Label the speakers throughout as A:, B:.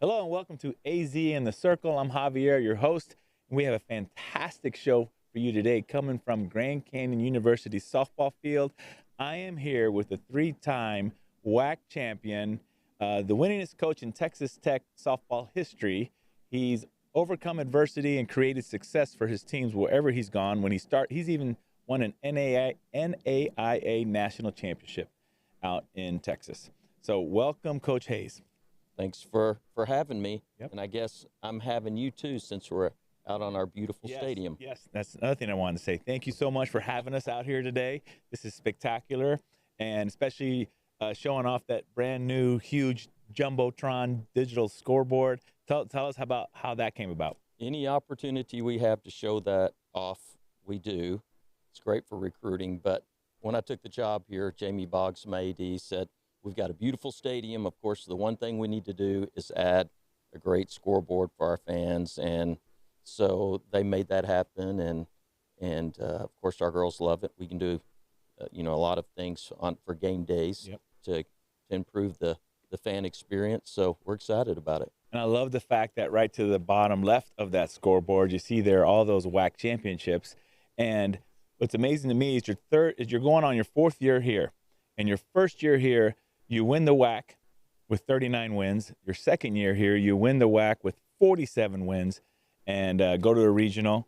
A: Hello and welcome to AZ in the Circle. I'm Javier, your host, and we have a fantastic show for you today coming from Grand Canyon University softball field. I am here with a three-time WAC champion, the winningest coach in Texas Tech softball history. He's overcome adversity and created success for his teams wherever he's gone. He's even won an NAIA national championship out in Texas. So welcome, Coach Hayes.
B: Thanks for having me.
A: Yep.
B: And I guess I'm having you too, since we're out on our beautiful stadium.
A: Yes, that's another thing I wanted to say. Thank you so much for having us out here today. This is spectacular, and especially showing off that brand new, huge Jumbotron digital scoreboard. Tell us about how that came about.
B: Any opportunity we have to show that off, we do. It's great for recruiting. But when I took the job here, Jamie Boggs, my AD, said, we've got a beautiful stadium. Of course, the one thing we need to do is add a great scoreboard for our fans. And so they made that happen. And of course, our girls love it. We can do, a lot of things for game days to improve the fan experience. So we're excited about it.
A: And I love the fact that right to the bottom left of that scoreboard, you see there all those WAC championships. And what's amazing to me is you're going on your fourth year here. And your first year here, you win the WAC with 39 wins. Your second year here, you win the WAC with 47 wins and go to a regional.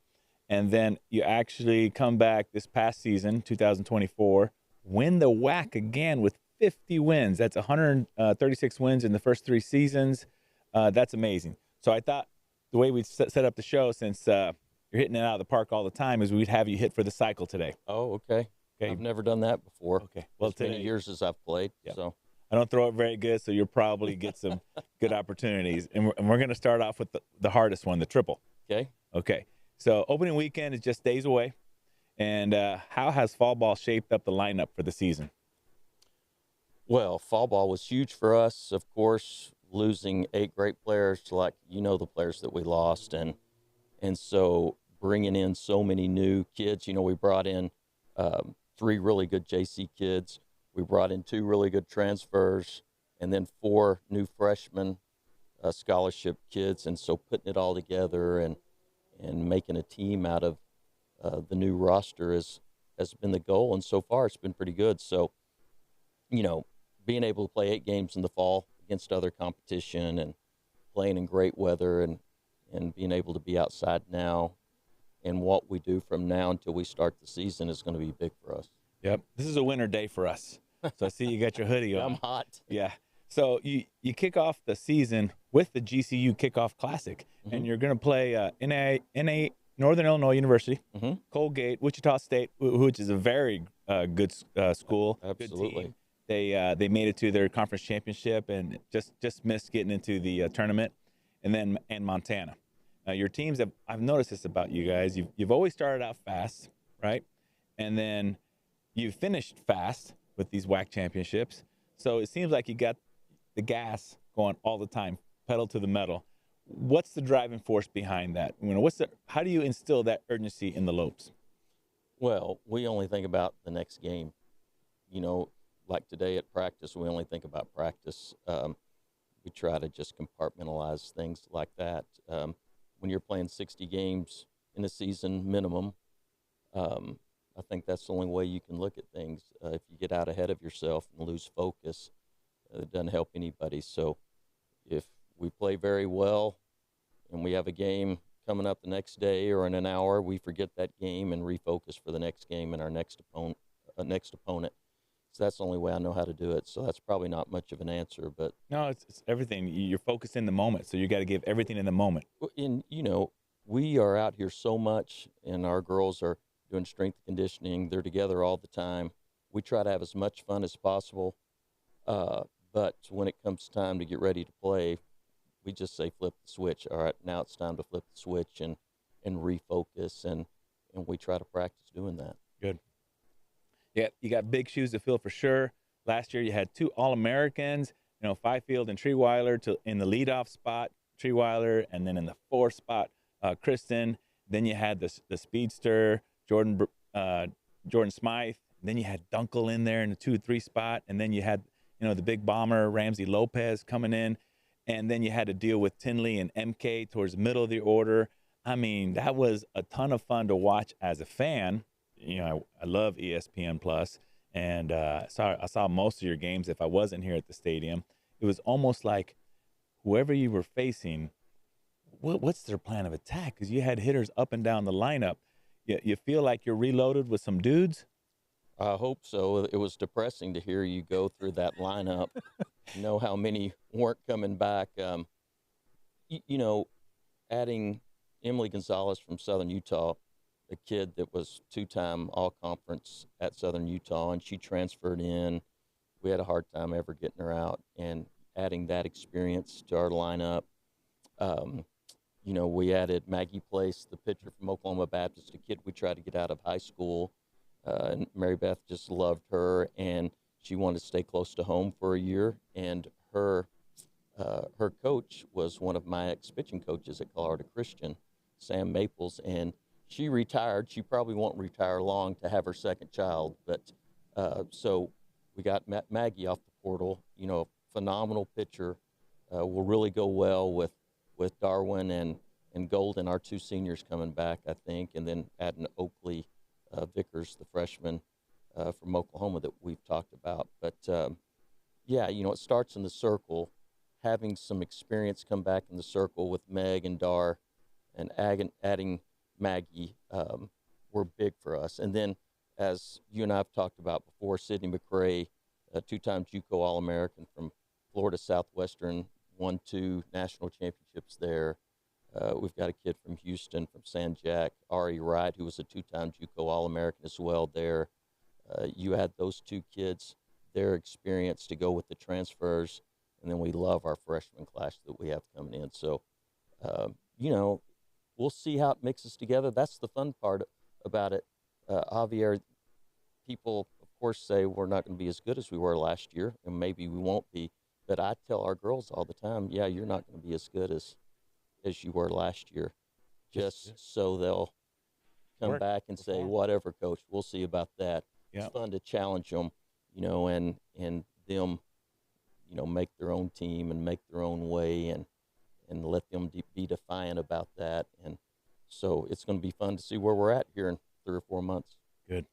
A: And then you actually come back this past season, 2024, win the WAC again with 50 wins. That's 136 wins in the first three seasons. That's amazing. So I thought the way we set up the show, since you're hitting it out of the park all the time, is we'd have you hit for the cycle today.
B: Oh, okay. I've never done that before.
A: Okay. Well,
B: as many years as I've played.
A: Yep.
B: So
A: I don't throw it very good, so you'll probably get some good opportunities. And we're going to start off with the hardest one, the triple.
B: Okay.
A: Okay. So opening weekend is just days away. And how has fall ball shaped up the lineup for the season?
B: Well, fall ball was huge for us, of course, losing 8 great players, like the players that we lost. And so bringing in so many new kids, we brought in 3 really good JC kids. We brought in 2 really good transfers, and then 4 new freshmen scholarship kids. And so putting it all together and making a team out of the new roster has been the goal. And so far it's been pretty good. So, being able to play 8 games in the fall against other competition and playing in great weather and being able to be outside now, and what we do from now until we start the season is going to be big for us.
A: Yep. This is a winter day for us. So I see you got your hoodie on.
B: I'm hot.
A: Yeah. So you kick off the season with the GCU Kick Off Classic, and you're going to play NA Northern Illinois University, Colgate, Wichita State, which is a very good school.
B: Absolutely.
A: Good team. They made it to their conference championship and just missed getting into the tournament, and Montana. Your teams I've noticed this about you guys. You've always started out fast, right? And then you've finished fast with these WAC championships. So it seems like you got the gas going all the time, pedal to the metal. What's the driving force behind that? How do you instill that urgency in the Lopes?
B: Well, we only think about the next game. Like today at practice, we only think about practice. We try to just compartmentalize things like that. When you're playing 60 games in a season minimum, I think that's the only way you can look at things. If you get out ahead of yourself and lose focus, it doesn't help anybody. So if we play very well and we have a game coming up the next day or in an hour, we forget that game and refocus for the next game and our next opponent. So that's the only way I know how to do it. So that's probably not much of an answer, but
A: No, it's everything. You're focused in the moment, so you got to give everything in the moment.
B: we are out here so much, and our girls are doing strength and conditioning. They're together all the time. We try to have as much fun as possible, but when it comes time to get ready to play, we just say flip the switch. All right, now it's time to flip the switch and refocus, and we try to practice doing that.
A: Good. Yeah, you got big shoes to fill for sure. Last year you had 2 All-Americans, Fifield and Treeweiler in the leadoff spot, Treeweiler, and then in the 4th spot, Kristen. Then you had the speedster, Jordan Smythe. Then you had Dunkel in there in the 2-3 spot, and then you had the big bomber Ramsey Lopes coming in. and then you had to deal with Tinley and MK towards the middle of the order. I mean, that was a ton of fun to watch as a fan. I love ESPN Plus, and I saw most of your games. If I wasn't here at the stadium, it was almost like whoever you were facing, what's their plan of attack? Because you had hitters up and down the lineup. You feel like you're reloaded with some dudes.
B: I hope so. It was depressing to hear you go through that lineup, know how many weren't coming back. You know, adding Emily Gonzalez from Southern Utah, a kid that was two-time All-Conference at Southern Utah, and she transferred in. We had a hard time ever getting her out, and adding that experience to our lineup. Um, we added Maggie Place, the pitcher from Oklahoma Baptist, a kid we tried to get out of high school. And Mary Beth just loved her, and she wanted to stay close to home for a year. And her coach was one of my ex-pitching coaches at Colorado Christian, Sam Maples, and she retired. She probably won't retire long to have her second child, but so we got Maggie off the portal. Phenomenal pitcher. Will really go well with Darwin and Golden, our two seniors coming back, I think, and then adding Oakley Vickers, the freshman from Oklahoma that we've talked about. But it starts in the circle. Having some experience come back in the circle with Meg and Dar and adding Maggie were big for us. And then, as you and I have talked about before, Sydney McRae, a two-time JUCO All-American from Florida Southwestern, won 2 national championships there. We've got a kid from Houston, from San Jac, Ari Wright, who was a 2-time JUCO All-American as well there. You add those 2 kids, their experience to go with the transfers, and then we love our freshman class that we have coming in. So, we'll see how it mixes together. That's the fun part about it. Javier, people, of course, say we're not going to be as good as we were last year, and maybe we won't be. But I tell our girls all the time, yeah, you're not going to be as good as you were last year, just so they'll come back and say, whatever, coach, we'll see about that.
A: Yeah.
B: It's fun to challenge them, and them, make their own team and make their own way and let them be defiant about that. And so it's going to be fun to see where we're at here in 3 or 4 months.
A: Good.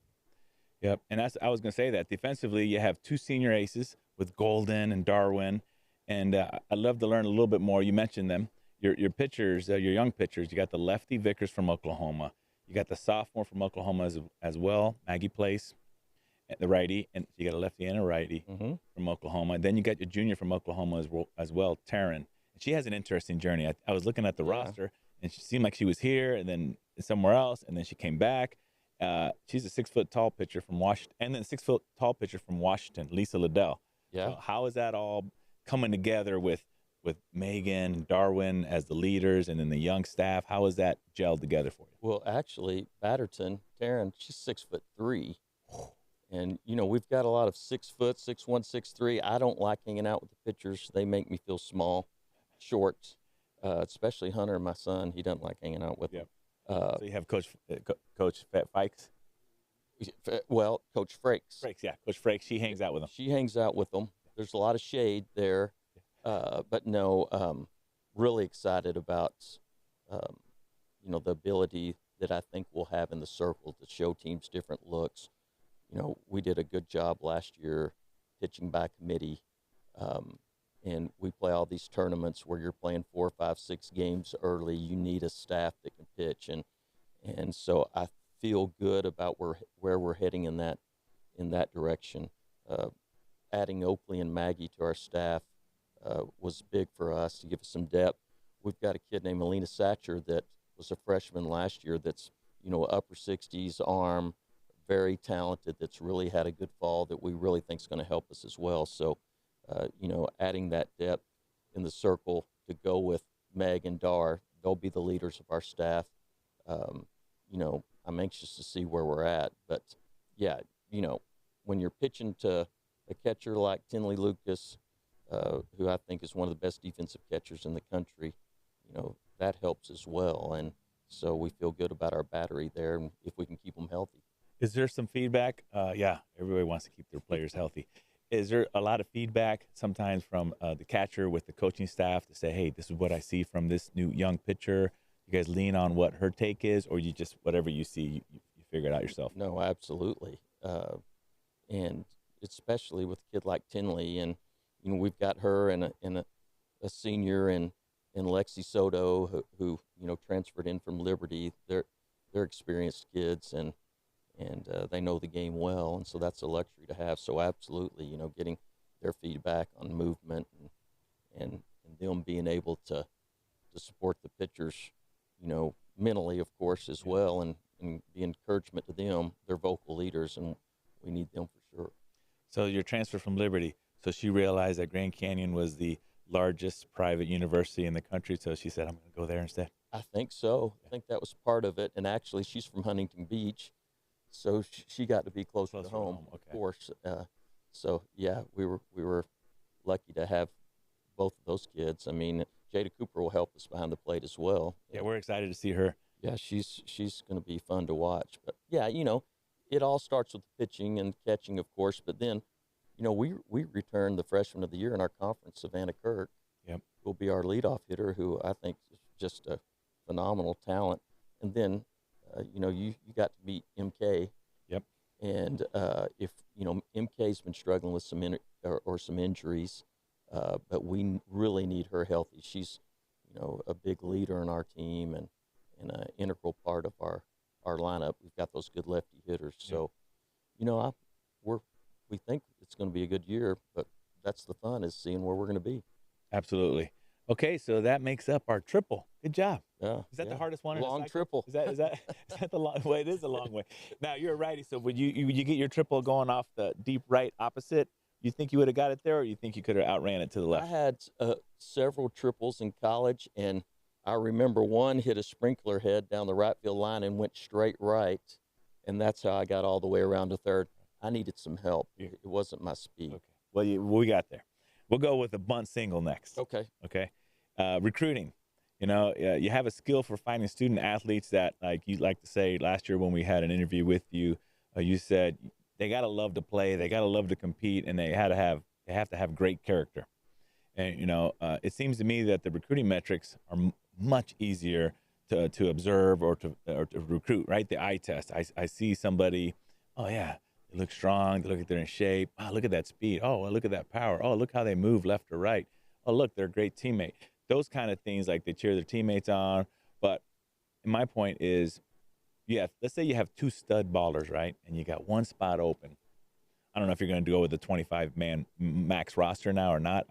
A: Yep. And I was going to say that defensively, you have 2 senior aces with Golden and Darwin. And I'd love to learn a little bit more. You mentioned them. Your pitchers, your young pitchers, you got the lefty Vickers from Oklahoma. You got the sophomore from Oklahoma as well, Maggie Place, the righty. And you got a lefty and a righty from Oklahoma. And then you got your junior from Oklahoma as well, Taryn. And she has an interesting journey. I was looking at the roster, and she seemed like she was here and then somewhere else, and then she came back. She's a 6-foot-tall pitcher from Washington, and then 6-foot-tall pitcher from Washington, Lisa Liddell.
B: Yeah.
A: So how is that all coming together with Megan and Darwin as the leaders, and then the young staff? How is that gelled together for you?
B: Well, actually, Batterton, Taryn, she's 6'3", and we've got a lot of 6 foot, 6'1", 6'3". I don't like hanging out with the pitchers; they make me feel small, short. Especially Hunter, my son, he doesn't like hanging out with them.
A: So you have Coach Fikes?
B: Well, Coach Frakes.
A: Frakes, yeah. Coach Frakes, she hangs out with them.
B: She hangs out with them. There's a lot of shade there. But no, really excited about, the ability that I think we'll have in the circle to show teams different looks. We did a good job last year pitching by committee. And we play all these tournaments where you're playing 4, 5, 6 games early. You need a staff that can pitch. And so I feel good about where we're heading in that direction. Adding Oakley and Maggie to our staff was big for us to give us some depth. We've got a kid named Melina Satcher that was a freshman last year that's, upper 60s arm, very talented, that's really had a good fall that we really think is going to help us as well. So, adding that depth in the circle to go with Meg and Dar, they'll be the leaders of our staff. I'm anxious to see where we're at. But, yeah, when you're pitching to a catcher like Tinley Lucas, who I think is one of the best defensive catchers in the country, that helps as well. And so we feel good about our battery there, and if we can keep them healthy.
A: Is there some feedback? Yeah, everybody wants to keep their players healthy. is there a lot of feedback sometimes from the catcher with the coaching staff to say, hey, this is what I see from this new young pitcher? You guys lean on what her take is, or you just, whatever you see, you figure it out yourself?
B: No, absolutely. And especially with a kid like Tinley, and we've got her and a senior in Lexi Soto who transferred in from Liberty. They're experienced kids, and they know the game well, and so that's a luxury to have. So absolutely, getting their feedback on movement and them being able to support the pitchers, mentally, of course, as well, and the encouragement to them. They're vocal leaders, and we need them for sure.
A: So your transfer from Liberty, so she realized that Grand Canyon was the largest private university in the country, so she said, I'm going to go there instead.
B: I think so. I think that was part of it. And actually, she's from Huntington Beach, so she got to be closer to home,
A: Okay.
B: of course. So yeah, we were lucky to have both of those kids. I mean, Jada Cooper will help us behind the plate as well.
A: Yeah, we're excited to see her.
B: Yeah, she's going to be fun to watch. But yeah, it all starts with the pitching and catching, of course. But then, we returned the freshman of the year in our conference, Savannah Kirk.
A: Yep.
B: Will be our leadoff hitter, who I think is just a phenomenal talent. And then, you got to meet MK.
A: Yep.
B: And if MK's been struggling with some injuries, but we really need her healthy. She's a big leader in our team and an integral part of our lineup. We've got those good lefty hitters. So, we think it's going to be a good year, but that's the fun, is seeing where we're going to be.
A: Absolutely. Okay, so that makes up our triple. Good job.
B: Yeah.
A: Is that the hardest one?
B: Long triple.
A: Is that is that the long? Well, it is a long way. Now you're a righty, so would you get your triple going off the deep right opposite? You think you would have got it there, or you think you could have outran it to the left?
B: I had several triples in college, and I remember one hit a sprinkler head down the right field line and went straight right, and that's how I got all the way around to third. I needed some help. It wasn't my speed.
A: Okay. Well, we got there. We'll go with a bunt single next.
B: Okay.
A: Okay. Recruiting. You have a skill for finding student athletes that, like you like to say, last year when we had an interview with you, you said they got to love to play, they got to love to compete, and they have to have great character. And, it seems to me that the recruiting metrics are much easier to observe or to recruit, right? The eye test. I see somebody, oh, yeah, they look strong. They look like they're in shape. Wow, look at that speed. Oh, well, look at that power. Oh, look how they move left or right. Oh, look, they're a great teammate. Those kind of things, like they cheer their teammates on. But my point is, let's say you have two stud ballers, right? And you got one spot open. I don't know if you're going to go with the 25-man max roster now or not.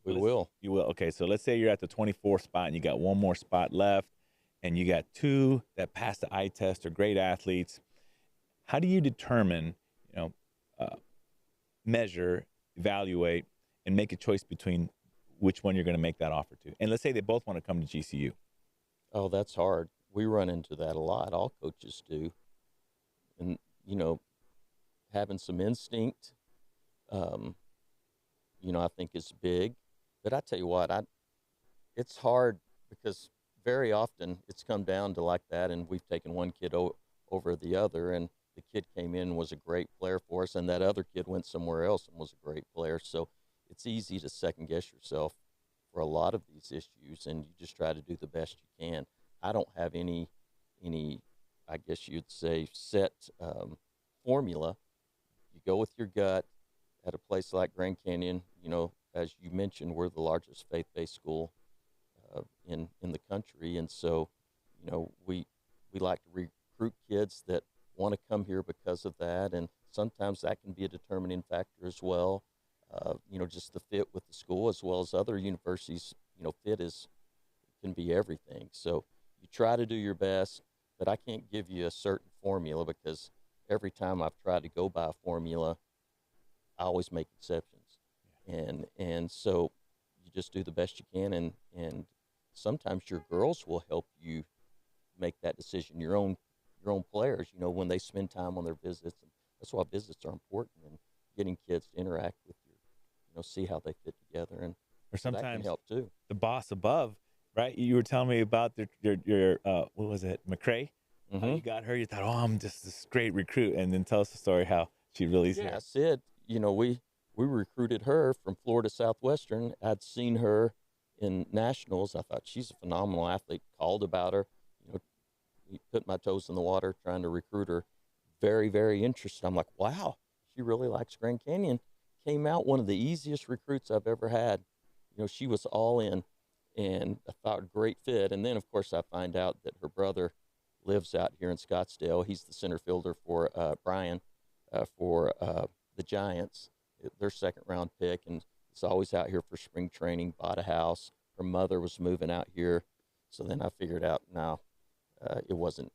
B: We will.
A: You will. Okay, so let's say you're at the 24th spot and you got one more spot left, and you got two that pass the eye test, are great athletes. How do you determine, measure, evaluate, and make a choice between which one you're going to make that offer to? And let's say they both want to come to GCU.
B: Oh, that's hard. We run into that a lot. All coaches do. And, having some instinct, I think is big. But I tell you what, it's hard because very often it's come down to like that, and we've taken one kid over the other, and the kid came in and was a great player for us, and that other kid went somewhere else and was a great player. So it's easy to second guess yourself for a lot of these issues, and you just try to do the best you can. I don't have any, I guess you'd say, set formula. You go with your gut. At a place like Grand Canyon, as you mentioned, we're the largest faith-based school in the country, and so, we like to recruit kids that want to come here because of that, and sometimes that can be a determining factor as well. Just the fit with the school as well as other universities. Fit can be everything. So you try to do your best, but I can't give you a certain formula because every time I've tried to go by a formula, I always make exceptions. And so you just do the best you can, and sometimes your girls will help you make that decision. Your own players, when they spend time on their visits, and that's why visits are important, and getting kids to interact with you, see how they fit together, and
A: or sometimes
B: that can help too.
A: The boss above, right? You were telling me about your what was it, McCray?
B: Mm-hmm.
A: You got her. You thought, oh, I'm just this great recruit, and then tell us the story how she really is.
B: Yeah, Sid. We we recruited her from Florida Southwestern. I'd seen her in nationals. I thought she's a phenomenal athlete. Called about her, you know, put my toes in the water trying to recruit her. Very, very interested. I'm like, wow, she really likes Grand Canyon. Came out one of the easiest recruits I've ever had. You know, she was all in, and I thought great fit. And then, of course, I find out that her brother lives out here in Scottsdale. He's the center fielder for Brian for the Giants, their second round pick, and he's always out here for spring training. Bought a house. Her mother was moving out here, so then I figured out now it wasn't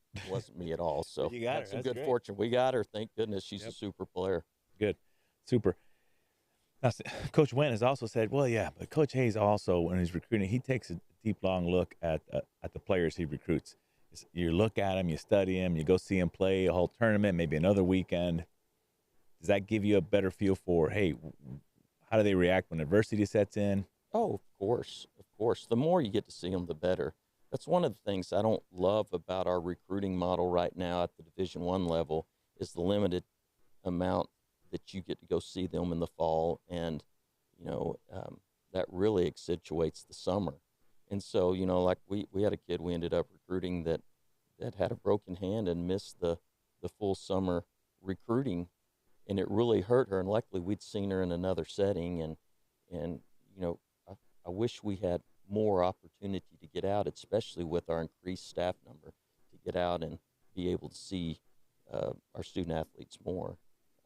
B: me at all. So
A: you got her.
B: some
A: That's
B: good
A: great.
B: fortune. We got her. Thank goodness. She's a super player.
A: Good, super. Now, Coach Wynn has also said, well, yeah, but Coach Hayes also, when he's recruiting, he takes a deep, long look at the players he recruits. You look at him, you study him, you go see him play a whole tournament, maybe another weekend. Does that give you a better feel for, hey, how do they react when adversity sets in?
B: Oh, of course, of course. The more you get to see them, the better. That's one of the things I don't love about our recruiting model right now at the Division I level is the limited amount that you get to go see them in the fall, and that really accentuates the summer. And so, like we had a kid we ended up recruiting that had a broken hand and missed the full summer recruiting, and it really hurt her. And luckily, we'd seen her in another setting, and I wish we had more opportunity to get out, especially with our increased staff number, to get out and be able to see our student athletes more,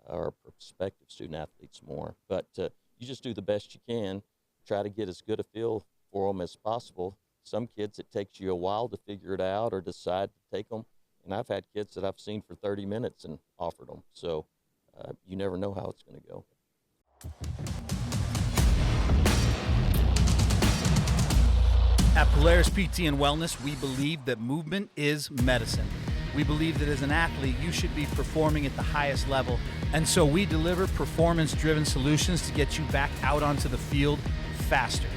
B: our prospective student athletes more. But you just do the best you can, try to get as good a feel for them as possible. Some kids, it takes you a while to figure it out or decide to take them. And I've had kids that I've seen for 30 minutes and offered them. So you never know how it's going to go.
C: At Polaris PT and Wellness, we believe that movement is medicine. We believe that as an athlete, you should be performing at the highest level. And so we deliver performance-driven solutions to get you back out onto the field faster.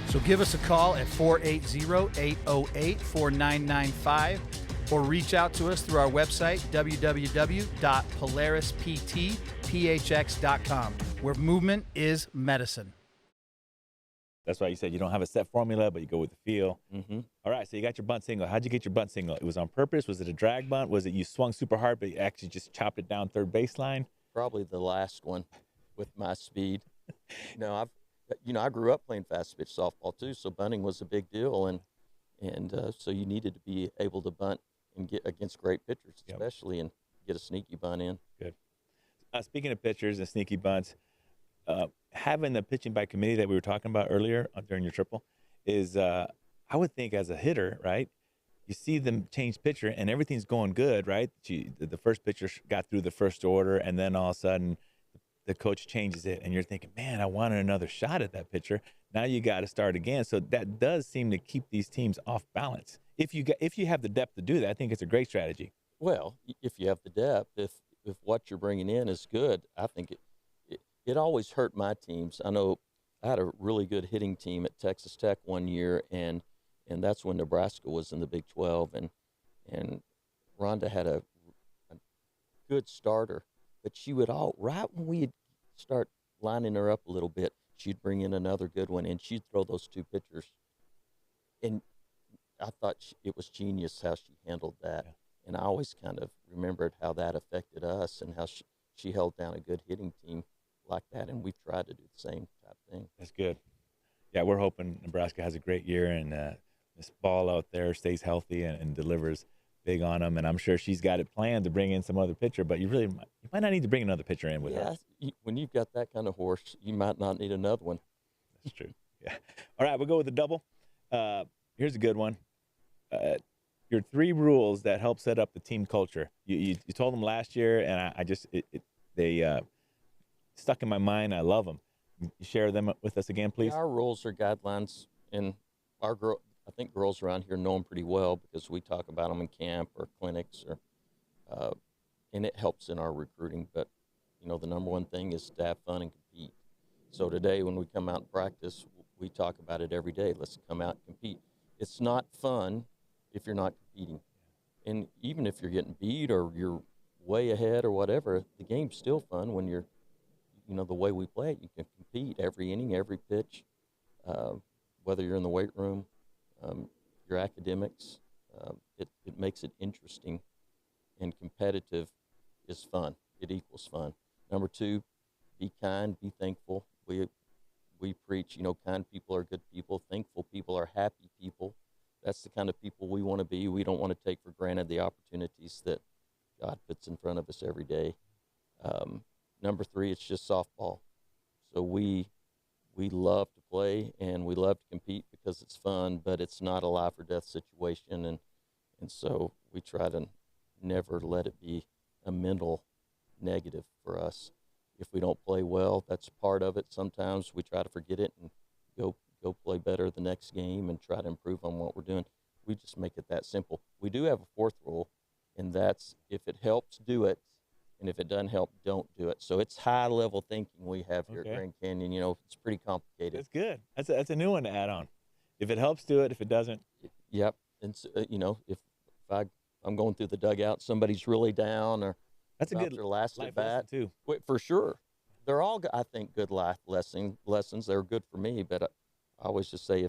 C: So give us a call at 480-808-4995 or reach out to us through our website, www.polarisptphx.com, where movement is medicine.
A: That's why you said you don't have a set formula, but you go with the feel.
B: Mm-hmm.
A: All right, so you got your bunt single. How'd you get your bunt single? It was on purpose? Was it a drag bunt? Was it you swung super hard, but you actually just chopped it down third baseline?
B: Probably the last one with my speed. I grew up playing fast pitch softball too, so bunting was a big deal, and so you needed to be able to bunt and get against great pitchers, especially, and get a sneaky bunt in.
A: Good. Speaking of pitchers and sneaky bunts, having the pitching by committee that we were talking about earlier during your triple is, I would think as a hitter, right? You see them change pitcher and everything's going good, right? The first pitcher got through the first order, and then all of a sudden the coach changes it, and you're thinking, man, I wanted another shot at that pitcher. Now you got to start again. So that does seem to keep these teams off balance. If you have the depth to do that, I think it's a great strategy.
B: Well, if you have the depth, if what you're bringing in is good, I think it always hurt my teams. I know I had a really good hitting team at Texas Tech one year, and that's when Nebraska was in the Big 12, and Rhonda had a good starter, but she would right when we'd start lining her up a little bit, she'd bring in another good one, and she'd throw those two pitchers. And I thought it was genius how she handled that. Yeah. And I always kind of remembered how that affected us and how she held down a good hitting team like that, and we tried to do the same type thing.
A: That's good. Yeah, we're hoping Nebraska has a great year, and this ball out there stays healthy and delivers big on them. And I'm sure she's got it planned to bring in some other pitcher, but you might not need to bring another pitcher in with her.
B: When you've got that kind of horse, you might not need another one.
A: That's true. Yeah. All right, we'll go with the double. Here's a good one. Your 3 rules that help set up the team culture. You told them last year, and they stuck in my mind. I love them. You share them with us again, please.
B: Our rules are guidelines, and I think girls around here know them pretty well because we talk about them in camp or clinics, and it helps in our recruiting. But the number one thing is to have fun and compete. So today, when we come out and practice, we talk about it every day. Let's come out and compete. It's not fun if you're not competing, and even if you're getting beat or you're way ahead or whatever, the game's still fun when you the way we play it, you can compete every inning, every pitch, uh, whether you're in the weight room, your academics. It makes it interesting, and competitive is fun. It equals fun. Number two, be kind, be thankful. We preach, kind people are good people. Thankful people are happy people. That's the kind of people we want to be. We don't want to take for granted the opportunities that God puts in front of us every day. Number three, it's just softball. So we love to play and we love to compete because it's fun, but it's not a life or death situation. And so we try to never let it be a mental negative for us. If we don't play well, that's part of it. Sometimes we try to forget it and go play better the next game and try to improve on what we're doing. We just make it that simple. We do have a fourth rule, and that's if it helps, do it. And if it doesn't help, don't do it. So it's high-level thinking we have here at Grand Canyon. It's pretty complicated.
A: That's good. That's a new one to add on. If it helps, do it. If it doesn't.
B: Yep. And, if I'm going through the dugout, somebody's really down or
A: that's a good
B: their last
A: life
B: at bat,
A: too.
B: For sure. They're all, I think, good life lessons. They're good for me, but I always just say,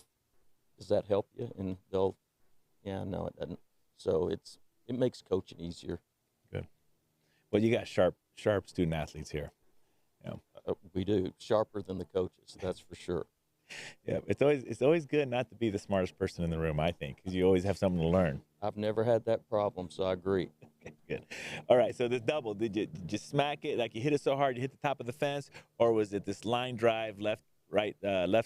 B: does that help you? And they'll, no, it doesn't. So it makes coaching easier.
A: Good. Well, you got sharp student athletes here.
B: We do. Sharper than the coaches, that's for sure.
A: Yeah, it's always good not to be the smartest person in the room, I think, because you always have something to learn.
B: I've never had that problem, so I agree.
A: Okay, good. All right, so this double, did you smack it, like you hit it so hard you hit the top of the fence, or was it this line drive, left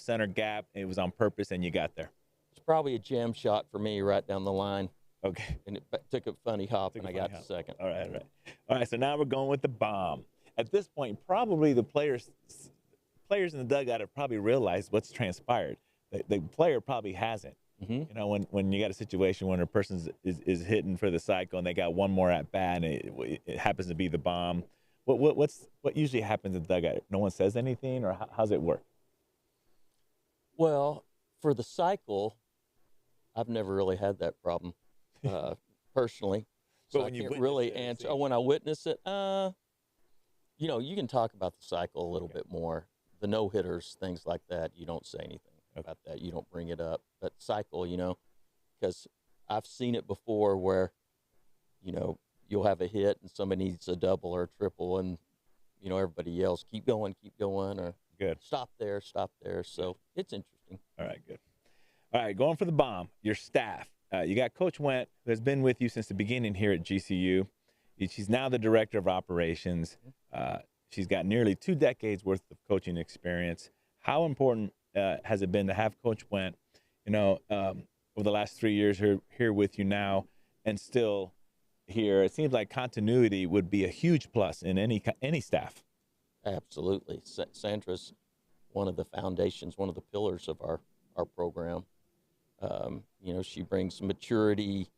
A: center gap, and it was on purpose and you got there?
B: It's probably a jam shot for me right down the line.
A: Okay.
B: And it took a funny hop, and I got to second.
A: All right, so now we're going with the bomb. At this point, probably the players in the dugout have probably realized what's transpired. The player probably hasn't.
B: Mm-hmm.
A: When you got a situation when a person is hitting for the cycle and they got one more at bat and it happens to be the bomb, what usually happens in the dugout? No one says anything, or how's it work?
B: Well, for the cycle, I've never really had that problem personally. So I can't really answer. Oh, when I witness it, you can talk about the cycle a little bit more. The no-hitters, things like that, you don't say anything about that. You don't bring it up. But cycle, because I've seen it before where, you'll have a hit and somebody needs a double or a triple and, everybody yells, keep going, or
A: good.
B: Stop there. So it's interesting.
A: All right, good. All right, going for the bomb, your staff. You got Coach Went, who has been with you since the beginning here at GCU. She's now the director of operations. She's got nearly 2 decades worth of coaching experience. How important has it been to have Coach Went, over the last 3 years here with you now, and still here? It seems like continuity would be a huge plus in any staff.
B: Absolutely. Sandra's one of the foundations, one of the pillars of our program. She brings maturity,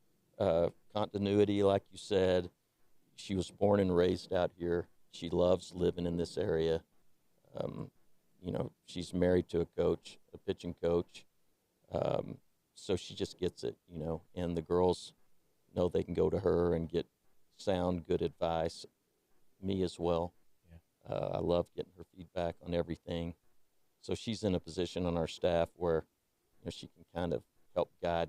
B: continuity, like you said. She was born and raised out here. She loves living in this area. She's married to a coach, a pitching coach. So she just gets it, and the girls know they can go to her and get sound, good advice. Me as well. Yeah. I love getting her feedback on everything. So she's in a position on our staff where, she can kind of help guide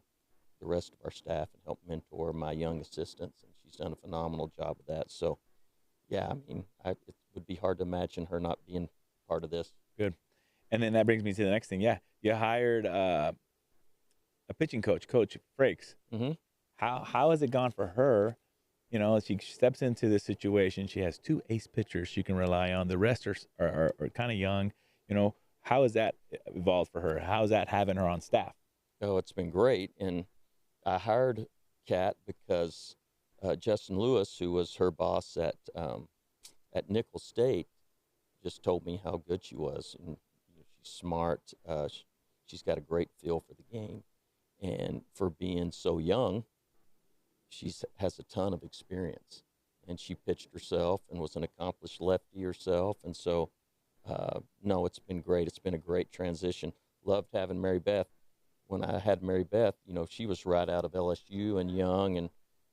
B: the rest of our staff and help mentor my young assistants, and she's done a phenomenal job of that. So, yeah, it would be hard to imagine her not being part of this.
A: Good. And then that brings me to the next thing. Yeah, you hired a pitching coach, Coach Frakes.
B: Mm-hmm.
A: How has it gone for her? She steps into this situation. She has 2 ace pitchers she can rely on. The rest are kind of young. How has that evolved for her? How is that having her on staff?
B: Oh, it's been great. And I hired Kat because Justin Lewis, who was her boss at Nicholls State, just told me how good she was. And she's smart. She's got a great feel for the game. And for being so young, she has a ton of experience. And she pitched herself and was an accomplished lefty herself. And so, no, it's been great. It's been a great transition. Loved having Mary Beth. When I had Mary Beth, she was right out of LSU and young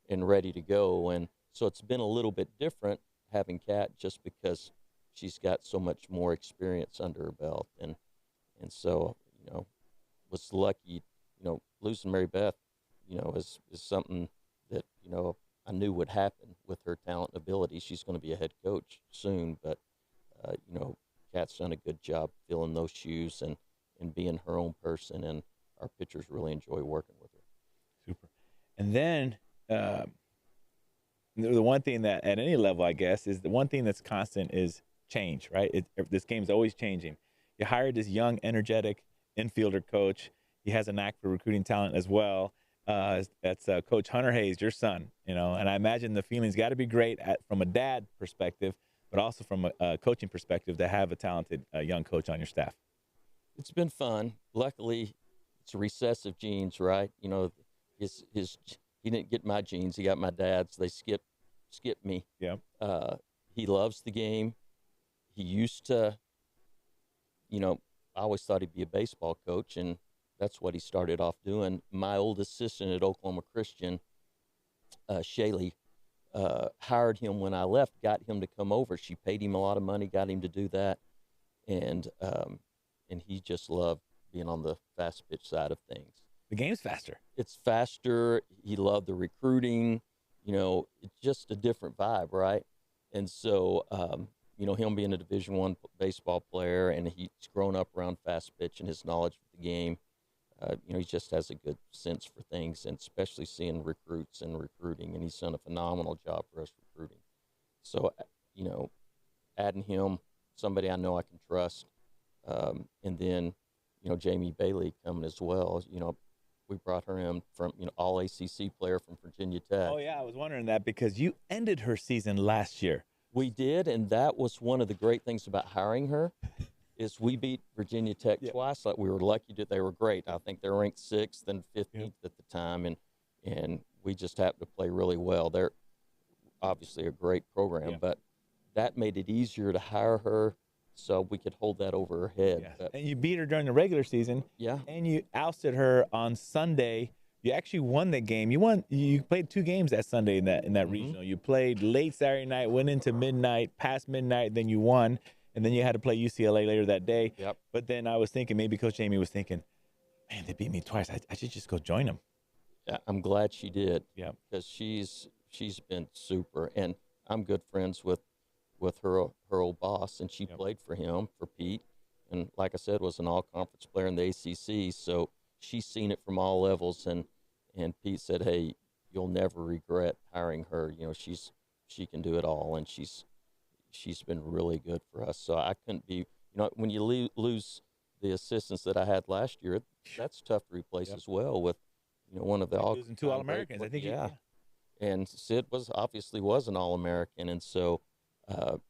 B: and ready to go. And so it's been a little bit different having Kat just because she's got so much more experience under her belt, and so was lucky. Losing Mary Beth, is something that I knew would happen with her talent and ability. She's going to be a head coach soon, but Kat's done a good job filling those shoes and being her own person, and our pitchers really enjoy working with her.
A: Super. And then the one thing that at any level, I guess, is the one thing that's constant is change, right? This game's always changing. You hired this young, energetic infielder coach. He has a knack for recruiting talent as well. That's Coach Hunter Hayes, your son, and I imagine the feeling's got to be great from a dad perspective, but also from a coaching perspective to have a talented young coach on your staff.
B: It's been fun. Luckily, it's recessive genes, right? His he didn't get my genes. He got my dad's. They skipped me.
A: Yeah.
B: He loves the game. He used to, I always thought he'd be a baseball coach, and that's what he started off doing. My old assistant at Oklahoma Christian, Shaylee, hired him when I left, got him to come over. She paid him a lot of money, got him to do that, and he just loved being on the fast pitch side of things.
A: The game's faster.
B: It's faster. He loved the recruiting. It's just a different vibe, right? And so, him being a Division I baseball player, and he's grown up around fast pitch and his knowledge of the game, he just has a good sense for things, and especially seeing recruits and recruiting, and he's done a phenomenal job for us recruiting. So, adding him, somebody I know I can trust, and then, Jamie Bailey coming as well. We brought her in from, all ACC player from Virginia Tech.
A: Oh, yeah, I was wondering that because you ended her season last year.
B: We did, and that was one of the great things about hiring her is we beat Virginia Tech twice. Like, we were lucky that they were great. I think they were ranked 6th and 15th at the time, and we just happened to play really well. They're obviously a great program, but that made it easier to hire her so we could hold that over her head.
A: Yeah.
B: But,
A: and you beat her during the regular season.
B: Yeah.
A: And you ousted her on Sunday. You actually won that game. You played 2 games that Sunday in that regional. You played late Saturday night, went into midnight, past midnight, then you won, and then you had to play UCLA later that day.
B: Yep.
A: But then I was thinking, maybe Coach Amy was thinking, man, they beat me twice. I should just go join them.
B: Yeah, I'm glad she did.
A: Yeah.
B: Because she's been super, and I'm good friends with her old boss, and she played for him, for Pete, and like I said, was an all-conference player in the ACC, so she's seen it from all levels, and Pete said, hey, you'll never regret hiring her. She can do it all, and she's been really good for us. So I couldn't be, when you lose the assistants that I had last year, that's tough to replace as well with, one of the
A: losing 2 All-Americans. I think
B: and Sid was an All-American, and so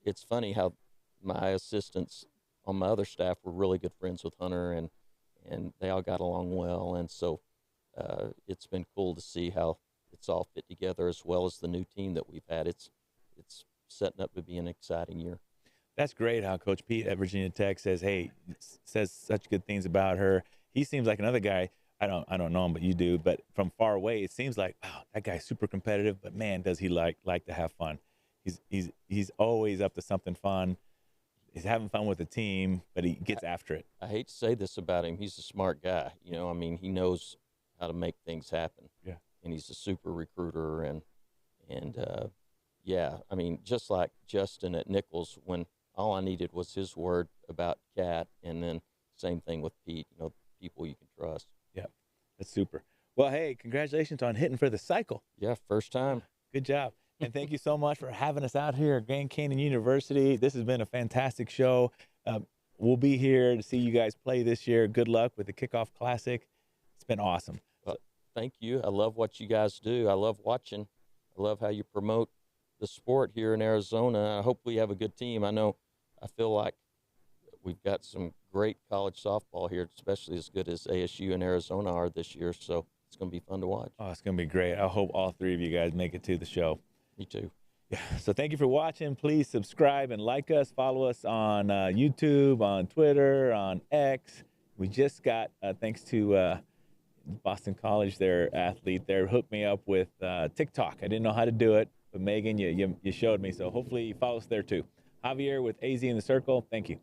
B: it's funny how my assistants on my other staff were really good friends with Hunter, and they all got along well, and so it's been cool to see how it's all fit together, as well as the new team that we've had. It's setting up to be an exciting year.
A: That's great how Coach Pete at Virginia Tech says such good things about her. He seems like another guy. I don't know him, but you do. But from far away, it seems like, wow, that guy's super competitive. But man, does he like to have fun? He's always up to something fun. He's having fun with the team, but he gets after it.
B: I hate to say this about him. He's a smart guy. He knows how to make things happen.
A: Yeah.
B: And he's a super recruiter, and just like Justin at Nichols, when all I needed was his word about Kat, and then same thing with Pete. People you can trust.
A: Yeah, that's super. Well, hey, congratulations on hitting for the cycle.
B: Yeah, first time.
A: Good job. And thank you so much for having us out here at Grand Canyon University. This has been a fantastic show. We'll be here to see you guys play this year. Good luck with the Kickoff Classic. It's been awesome.
B: Well, thank you. I love what you guys do. I love watching. I love how you promote the sport here in Arizona. I hope we have a good team. I feel like we've got some great college softball here, especially as good as ASU and Arizona are this year. So it's going to be fun to watch.
A: Oh, it's going to be great. I hope all 3 of you guys make it to the show.
B: Me too.
A: Yeah. So thank you for watching. Please subscribe and like us. Follow us on YouTube, on Twitter, on X. We just got, thanks to Boston College, their athlete there, hooked me up with TikTok. I didn't know how to do it, but Megan, you showed me. So hopefully you follow us there too. Javier with AZ in the Circle, thank you.